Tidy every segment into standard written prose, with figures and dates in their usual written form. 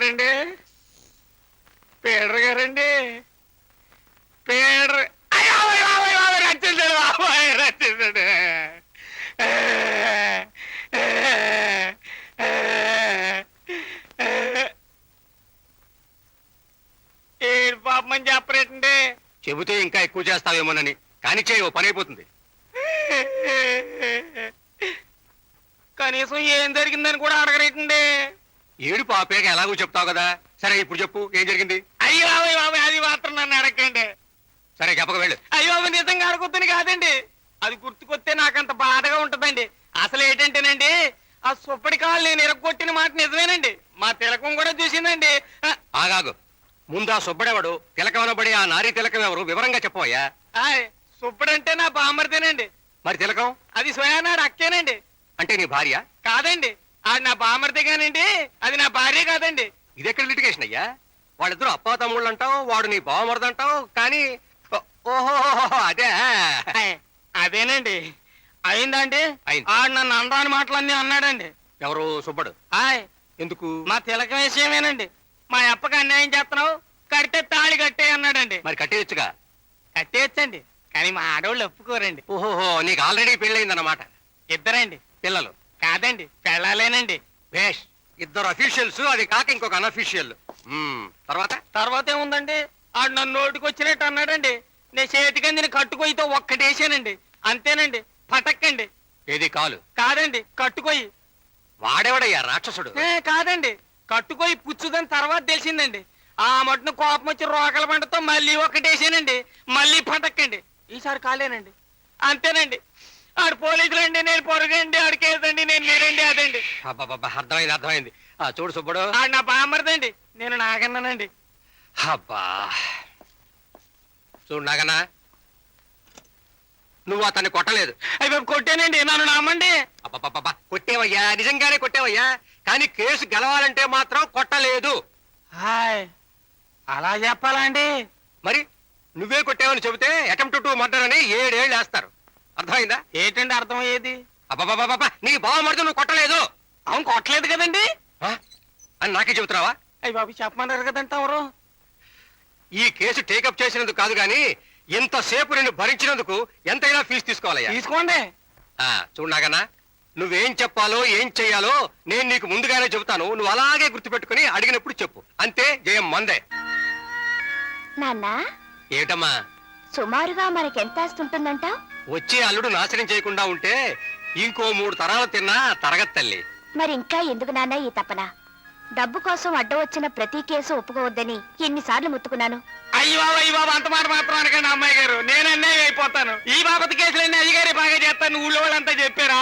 గారండి, పీడర్ గారండి, పీడర్ రచించాడు బాబాయ్, రచించాడు. ఏడు పాపమని చెప్పరేటండి. చెబితే ఇంకా ఎక్కువ చేస్తావేమోనని, కానీ చేయో పని అయిపోతుంది. కనీసం ఏం జరిగిందని కూడా అడగరేటండి. ఏడు పాపేక ఎలాగో చెప్తావు కదా. సరే ఇప్పుడు చెప్పు, ఏం జరిగింది? అయ్యో బాబాయ్ బాబాయ్, అది మాత్రం నన్ను అడగండి. సరే చెప్పక వెళ్ళు. అయ్యో బాబాయ్, నిజంగా అడగొద్దని కాదండి, అది గుర్తుకొస్తే నాకంత బాధగా ఉంటదండి. అసలు ఏంటంటేనండి, ఆ సుప్పటి కాలు నేను ఇరగొట్టిన మాట నిజమేనండి. మా తిలకం కూడా చూసిందండి. ఆగాగు, ముందు ఆ సుబ్బడెవడు, తిలకమనబడి ఆ నారీ తిలకం ఎవరు వివరంగా చెప్పవయ్యా. సుబ్బడంటే నా బామ్మర్దేనండి. మరి తిలకం? అది స్వయానాడు అక్కేనండి. అంటే నీ భార్య? కాదండి, అది నా బామ్మర్దే కానండి, అది నా భార్య కాదండి. ఇదెక్కడ లిటిగేషన్ అయ్యా? వాళ్ళిద్దరు అప్పా తమ్ముళ్ళు అంటావు, వాడు నీ బావమరదంటావు, కానీ ఓహో అదే. అదేనండి అయిందండి. అయింది. ఆడు నన్ను అందాని మాటలన్నీ అన్నాడండి. ఎవరు? సుబ్బడు. హాయ్, ఎందుకు? మా తిలకం విషయమేనండి. మా అప్పకి అన్యాయం చేస్తున్నావు, కడితే తాళి కట్టే అన్నాడండి. మరి కట్టేయచ్చుగా. కట్టేయచ్చండి, కానీ మా ఆడవాళ్ళు ఒప్పుకోరండి. ఓహోహో, నీకు ఆల్రెడీ పెళ్ళయిందన్నమాట. ఇద్దరండి. పిల్లలు? కాదండి, పెళ్ళాలేనండి. భేష్, ఇద్దరు అఫీషియల్స్, అది కాక ఇంకొక అనఫీషియల్. తర్వాత ఏముందండి, ఆడు నన్ను నోటికి వచ్చినట్టు అన్నాడండి. నేను చేతికంది కట్టుకొయ్యితో ఒక్కటేసానండి, అంతేనండి. పటక్కండి. ఏది కాలు? కాదండి, కట్టుకొయ్యి. వాడేవాడయ్యా రాక్షసుడు? కాదండి, కట్టుకొయ్యి పుచ్చుదని తర్వాత తెలిసిందండి. ఆ మటును కోపం వచ్చి రోకల పంటతో మళ్ళీ ఒక్కటేసానండి, మళ్ళీ పటక్కండి. ఈసారి కాలేనండి, అంతేనండి. ఆడు పోలీసులు అండి, నేను పొరగండి, ఆడు కేసండి, నేను మీరండి, అదండి. అర్థమైంది అర్థమైంది. చూడు సుబ్బడు, ఆడు నా బామ్మర్దండి, నేను నాగన్నానండి. అబ్బా చూడు నాగన్నా, నువ్వు అతన్ని కొట్టలేదు. అయ్యి కొట్టానండి, నన్ను నమ్మండి. అబ్బా కొట్టేవయ్యా, నిజంగానే కొట్టేవయ్యా, కానీ కేసు గెలవాలంటే మాత్రం కొట్టలేదు. హాయ్, అలా చెప్పాలా అండి? మరి నువ్వే కొట్టావని చెబితే అటెంప్ట్ టు మర్డర్ అని 7 ఏళ్ళు వేస్తారు. అర్థమైందా? ఏంటండి అర్థమయ్యేది? అబ్బా నీ బావమరిది నువ్వు కొట్టలేదు. అవును, కొట్టలేదు కదండి అని నాకే చెబుతున్నావా? అయ్యి బాబు, చెప్పమన్నారు కదంట. ఎవరు? ఈ కేసు టేకప్ చేసినందుకు కాదు గాని, ఇంతసేపు నిన్ను భరించినందుకు ఎంతైనా ఫీజు తీసుకోవాలయ్యా. తీసుకోండి. చూడు నాగన్నా, నువ్వేం చెప్పాలో ఏం చెయ్యాలో నేను నీకు ముందుగానే చెబుతాను. నువ్వు అలాగే గుర్తుపెట్టుకుని అడిగినప్పుడు చెప్పు. అంతే, జయం మందే. నాన్న, ఏమిటమ్మా? సుమారుగా మనకెంత ఆస్తుంటుందంట? వచ్చే అల్లుడు నాశనం చేయకుండా ఉంటే ఇంకో 3 తరాలు తిన్నా తరగతి తల్లి. మరి ఇంకా ఎందుకు నాన్న ఈ తపన? డబ్బు కోసం అడ్డం వచ్చిన ప్రతి కేసు ఒప్పుకోవద్దని ఎన్నిసార్లు ముత్తుకున్నాను. అయ్యో బాబు, అంత మాట మాత్రం అనకండి అమ్మాయి గారు, నేను అన్నయ్య అయిపోతాను. ఈ బాబతి కేసులన్నీ అయ్యగారి బాగా చేస్తాను, ఊళ్ళో వాళ్ళంతా చెప్పారా?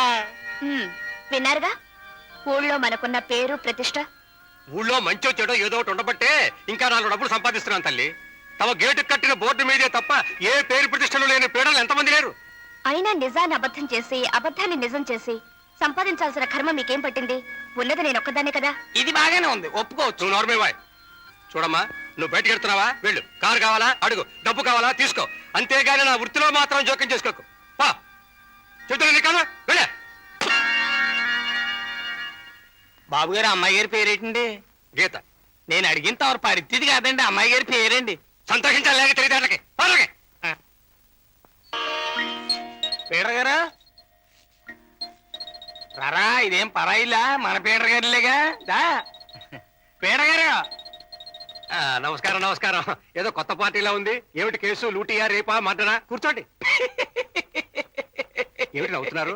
విన్నారుగా, ఊళ్ళో మనకున్న పేరు ప్రతిష్ట. ఊళ్ళో మంచో చెడో ఏదో ఒకటి ఉండబట్టే ఇంకా 4 డబ్బులు సంపాదిస్తున్నాను తల్లి. తమ గేటు కట్టిన బోర్డు మీదే తప్ప ఏ పేరు ప్రతిష్టలు లేని పీడలు ఎంతమంది లేరు. అయినా నిజాన్ని అబద్ధం చేసి, అబద్ధాన్ని నిజం చేసి సంపాదించాల్సిన కర్మ మీకేం పట్టింది? ఉన్నది నేను ఒక్కదాన్నే కదా. ఇది బాగానే ఉంది, ఒప్పుకోవచ్చు. నువ్వు నోర్మే బాయ్. చూడమ్మా, నువ్వు బయటకు వెళ్తున్నావా? వెళ్ళు. కారు కావాలా అడుగు, డబ్బు కావాలా తీసుకో, అంతేగాని నా వృత్తిలో మాత్రం జోక్యం చేసుకోకు. చెప్తున్నా కాదు, వెళ్ళే. బాబు గారు, అమ్మాయి గారి పేరేటండి? గీత. నేను అడిగిన తవరు పరిస్థితి కాదండి, అమ్మాయి గారి పేరండి. సంతోషించాలి లేక తెలియదేళ్ళకి. పీటర్ గారు రారా, ఇదేం పరాయిలా, మన పీటర్ గారిలేగా. పీటర్ గారు. నమస్కారం నమస్కారం. ఏదో కొత్త పార్టీలా ఉంది. ఏమిటి కేసు? లూటియా, రేపా, మర్డరా? కూర్చోండి. ఏమిటి నవ్వుతున్నారు?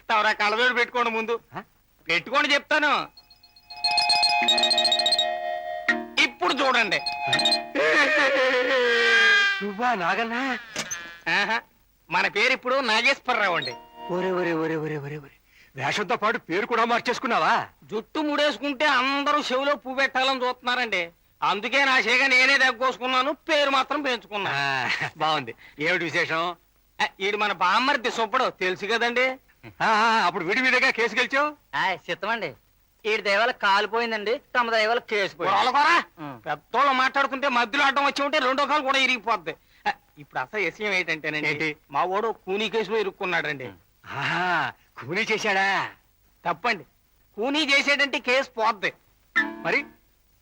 తవరా కళ్ళజోడు పెట్టుకోండి, ముందు పెట్టుకోండి చెప్తాను. ఇప్పుడు చూడండి. నువ్వా నాగన్నా? మన పేరు ఇప్పుడు నాగేశ్వరరావు అండి. ఒరే ఒరే ఒరే ఒరే ఒరే ఒరే, వేషంతో పాటు పేరు కూడా మార్చేసుకున్నావా? జుట్టు ముడేసుకుంటే అందరూ చెవిలో పువ్వు పెట్టాలని చూస్తున్నారండి, అందుకే నా షేగా నేనే దగ్గోసుకున్నాను, పేరు మాత్రం పెంచుకున్నా. బాగుంది. ఏమిటి విశేషం? ఈడు మన బామ్మర్ది సుబ్బడు, తెలుసు కదండి. అప్పుడు విడి విడిగా కేసు గెలిచావు. చిత్తమండి, ఈడి దైవాల కాలిపోయిందండి, తమ దైవాల కేసు పెద్దోళ్ళు మాట్లాడుతుంటే మధ్యలో అడ్డం వచ్చి ఉంటే 2వ కాలు కూడా ఇరిగిపోద్ది. ఇప్పుడు అసలు విషయం ఏంటంటేనండి, మా వాడు కూనీ కేసులో ఇరుక్కున్నాడండి. కూనీ చేశాడా? తప్పండి, కూనీ చేసేటంటే కేసు పోద్ది. మరి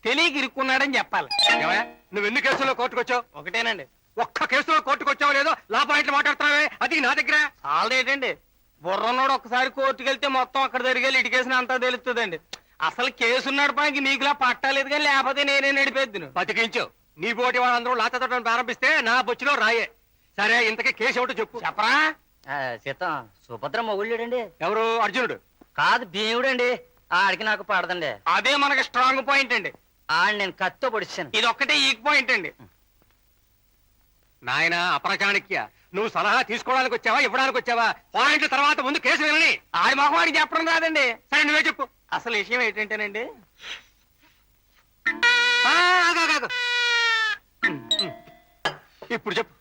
తెలియక ఇరుక్కున్నాడని చెప్పాలి. ఏమయ్యా, నువ్వు ఎన్ని కేసుల్లో కోర్టుకొచ్చావు? ఒకటేనండి. ఒక్క కేసులో కోర్టుకొచ్చావు లేదో లాభాయింట్లు మాట్లాడుతున్నావే, అది నా దగ్గర. చాలదేటండి, బుర్రన్నోడు ఒక్కసారి కోర్టుకు వెళ్తే మొత్తం అక్కడ జరిగే లిటికేషన్ అంతా తెలుస్తుందండి. అసలు కేసు నడపడానికి నీకులా పట్టాలేదు కానీ లేకపోతే నేనే నడిపేద్దును. బతికించు. నీ పోటీ వాళ్ళందరూ లాచతోటం ప్రారంభిస్తే నా బొచ్చులో రాయే. సరే, ఇంతకీ కేసు ఏమిటో చెప్పు. చెప్పరా? సీతం సుభద్ర మొగుళ్ళుడండి. ఎవరు? అర్జునుడు? కాదు, భీముడండి. ఆడికి నాకు పడదండి. అదే మనకి స్ట్రాంగ్ పాయింట్ అండి. ఆడి నేను కత్తితో పొడిచాను. ఇది ఒక్కటే ఈక్ పాయింట్ అండి. నాయన అపరచాణిక్య, నువ్వు సలహా తీసుకోవడానికి వచ్చావా, ఇవ్వడానికి వచ్చావా? పాయింట్ల తర్వాత ముందు కేసు వినని. ఆడి మొహమాడికి చెప్పడం రాదండి. సరే, నువ్వే చెప్పు. అసలు విషయం ఏంటంటేనండి, ఆగు, ఆగు, ఆగు. ఇప్పుడు చెప్పు.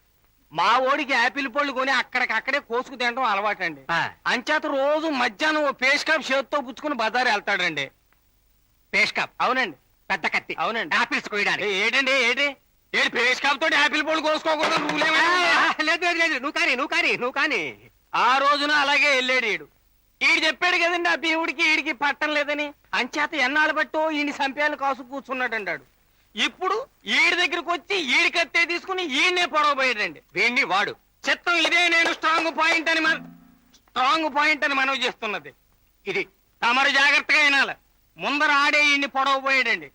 మా ఓడికి యాపిల్ పళ్ళు కొని అక్కడికక్కడే కోసుకు తినడం అలవాటండి. అంచేత రోజు మధ్యాహ్నం ఓ పేస్ట్ కాప్ చేతితో పుచ్చుకుని బజారు వెళ్తాడండి. Paste cup? అవునండి. పెద్ద కత్తి? అవునండి. ఆపిల్స్ కోయడానికి? ఏంటండి ఏటి పేస్ట్ కాప్ తోటి యాపిల్ పళ్ళు కోసుకోకూడదు రూల్ లేదు లేదు లేదు, నువ్వు కానీ. ఆ రోజున అలాగే వెళ్ళాడు ఈడు చెప్పాడు కదండి ఆ భీముడికి ఈడికి పట్టం లేదని. అంచేత ఎన్నాళ్ళు బట్టో ఈయన సంప్యాలు కాసు కూర్చున్నాడంటాడు. ఇప్పుడు ఈడి దగ్గరకు వచ్చి ఈడి కత్తే తీసుకుని ఈయన్నే పొడవబోయాడండి. వీణ్ణి వాడు. చిత్తం ఇదే నేను స్ట్రాంగ్ పాయింట్ అని మనవి చేస్తున్నది. ఇది తమరు జాగ్రత్తగా వినాలి. ముందర ఆడే ఈయన్ని పొడవబోయాడండి.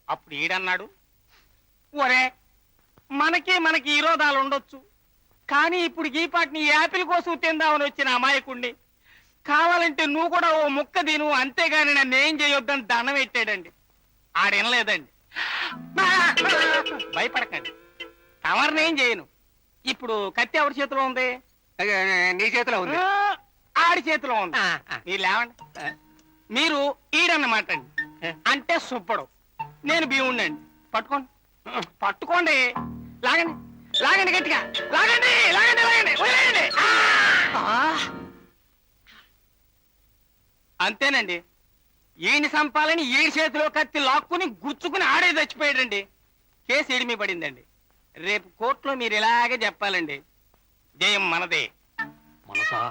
అప్పుడు ఈడన్నాడు, ఒరే మనకి విరోధాలు ఉండొచ్చు, కానీ ఇప్పుడు ఈ పాటిని యాపిల్ కోసం తిందామని వచ్చిన అమాయకుణ్ణి, కావాలంటే నువ్వు కూడా ఓ ముక్క తిను, అంతేగాని నన్ను ఏం చేయొద్దని దండం పెట్టాడండి. ఆడేనలేదండి. భయపడకండి, తమరినేం చేయను. ఇప్పుడు కత్తి ఎవరి చేతిలో ఉంది? నీ చేతిలో ఉంది. ఆడి చేతిలో ఉంది. మీరు లేవండి. మీరు ఈడన్నమాట అండి. అంటే సుబ్బడు, నేను భీముడినండి. పట్టుకోండి. లాగండి గట్టిగా లాగండి. వదిలేయండి. అంతేనండి. ఈయన్ని చంపాలని ఈడి చేతిలో కత్తి లాక్కుని గుచ్చుకుని ఆడే చచ్చిపోయాడండి. కేసు ఎడిమి పడిందండి. రేపు కోర్టులో మీరు ఇలాగే చెప్పాలండి, జయం మనదే. మనసా,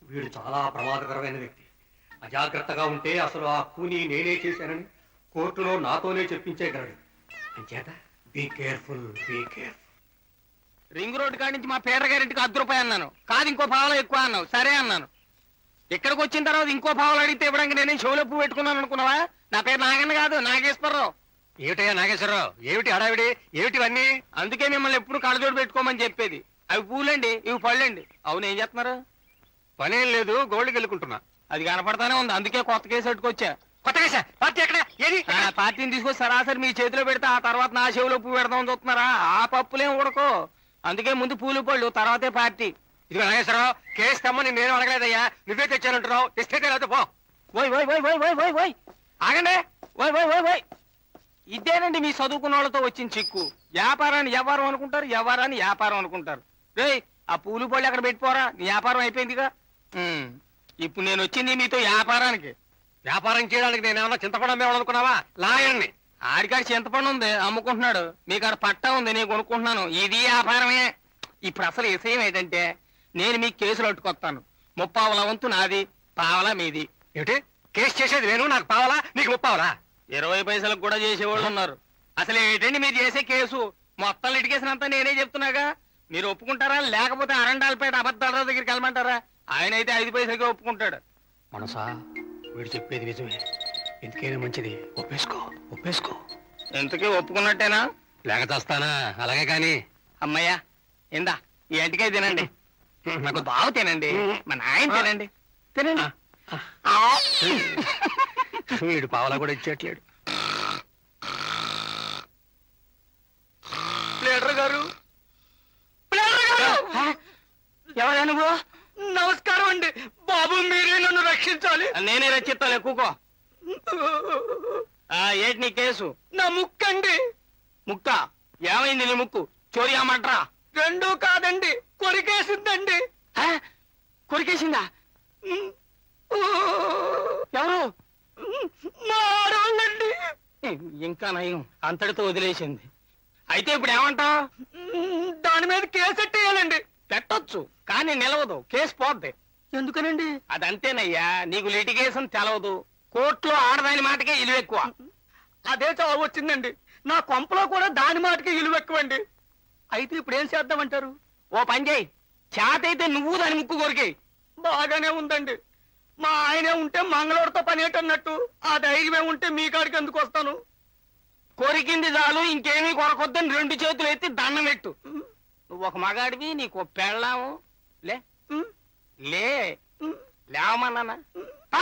వీడు చాలా ప్రమాదకరమైన వ్యక్తి. అజాగ్రత్తగా ఉంటే అసలు ఆ కూని నేనే చేశానని కోర్టులో నాతోనే చెప్పించేయగలడు. అంచేత బీ కేర్ఫుల్. రింగ్ రోడ్డు కాడి నుంచి మా పేదర్ గారింటికి ₹10 అన్నాను. కాదు, ఇంకో పావలా ఎక్కువ అన్నావు. సరే అన్నాను. ఇక్కడికి వచ్చిన తర్వాత ఇంకో పావలు అడిగితే ఇవ్వడానికి నేనేం షోలో పువ్వు పెట్టుకున్నాను అనుకున్నావా? నా పేరు నాగన్న కాదు, నాగేశ్వరరావు. ఏమిటయ్యా నాగేశ్వరరావు, ఏమిటి హడావిడి, ఏమిటివన్నీ? అందుకే మిమ్మల్ని ఎప్పుడు కళ్ళజోడు పెట్టుకోమని చెప్పేది. అవి పూలండి, ఇవి పళ్ళండి. అవును, ఏం చేస్తున్నారు? పనేం లేదు, గోల్డ్ గెలుకుంటున్నా. అది కనపడతానే ఉంది, అందుకే కొత్త కేసు పెట్టుకొచ్చా. కొత్త కేసా? పార్టీ ఎక్కడ? ఏది? పార్టీని తీసుకొచ్చి సరాసరి మీ చేతిలో పెడితే ఆ తర్వాత నా చెవిలో పువ్వు పెడదామని చూస్తున్నారా? ఆ పప్పులేం ఉడకో. అందుకే ముందు పూలు పళ్ళు, తర్వాతే పార్టీ. ఇదిగో నాగేశ్వరరావు, కేసు తెమ్మని నేను అడగలేదయ్యా, నువ్వే తెచ్చానంటున్నావు. తెస్తే లేదా పో. ఓయ్ ఆగండి. ఓయ్ ఇదేనండి మీ చదువుకున్న వాళ్ళతో వచ్చిన చిక్కు. వ్యాపారాన్ని వ్యవహారం అనుకుంటారు, వ్యవహారాన్ని వ్యాపారం అనుకుంటారు. రేయ్, ఆ పూలు పళ్ళు అక్కడ పెట్టిపోరా, నీ వ్యాపారం అయిపోయిందిగా. ఇప్పుడు నేను వచ్చింది మీతో వ్యాపారానికి. వ్యాపారం చేయడానికి నేను ఏమన్నా చింతపడం అనుకున్నావా? లాయర్ని. ఆడికాడ చింతపండు ఉంది, అమ్ముకుంటున్నాడు. మీకు ఆడ పట్టా ఉంది, నేను కొనుక్కుంటున్నాను. ఇది వ్యాపారమే. ఇప్పుడు అసలు విషయం ఏంటంటే, నేను మీకు కేసులు అట్టుకొస్తాను. 30 వంతు నాది, పావలా మీది. ఏమిటి? కేసు చేసేది నేను, నాకు పావాలా, నీకు 30? 20 పైసలకు కూడా చేసేవాళ్ళు ఉన్నారు. అసలు ఏంటండి మీరు చేసే కేసు? మొత్తం లిటికేషన్ అంతా నేనే చెప్తున్నాగా. మీరు ఒప్పుకుంటారా, లేకపోతే అరండాలపేట అబద్ధాలరావు దగ్గరికి వెళ్ళమంటారా? ఆయన అయితే 5 పైసలకే ఒప్పుకుంటాడు. మనసా, వీడు చెప్పేది నిజమే. ఎందుకైనా మంచిది, ఒప్పేసుకో. ఎంతకీ ఒప్పుకున్నట్టేనా? లేక చేస్తానా? అలాగే కాని. అమ్మయ్యా, ఇందా ఈ ఎంటికాయ తినండి. నాకు బాగు తినండి, మా నాయన తినండి. వీడు పావలా కూడా ఇచ్చేట్లేడు. ప్లేడర్ గారు, ఎవరా నువ్వు? నమస్కారం అండి బాబు, మీరే నన్ను రక్షించాలి. నేనే రక్షిస్తాను, ఎక్కువ. ఏంటి నీ కేసు? నా ముక్కండి. ముక్క? ఏమైంది నీ ముక్కు? చోరీ అమ్మంటరా? రెండూ కాదండి, కొరికేసిందండి. కొరికేసిందా? ఎవరు? మారోళ్ళండి. ఇంకా నయం, అంతటితో వదిలేసింది. అయితే ఇప్పుడు ఏమంటావు? దాని మీద కేసు ఎట్టేయాలండి. పెట్టొచ్చు, కానీ నిలవదు, కేసు పోద్ది. ఎందుకనండి? అదంతేనయ్యా, నీకు లిటిగేషన్ తెలవదు. కోర్టులో ఆడదాని మాటకే ఇలువ ఎక్కువ. అదే చావు వచ్చిందండి. నా కొంపలో కూడా దాని మాటకి విలువ ఎక్కువండి. అయితే ఇప్పుడు ఏం చేద్దామంటారు? ఓ పని చేయి, చేత అయితే నువ్వు దాని ముక్కు కొరికేయి. బాగానే ఉందండి. మా ఆయనే ఉంటే మంగళవారితో పని ఏంటన్నట్టు ఆ ధైర్యమే ఉంటే మీ కాడికి ఎందుకు వస్తాను? కొరికింది చాలు, ఇంకేమీ కొరకొద్దని 2 చేతులు ఎత్తి దండం పెట్టు. నువ్వు ఒక మగాడివి, నీకు ఓ పెళ్ళాము. లే ఉమ్, లే ఉమ్. లేవమన్నానా? ఆ!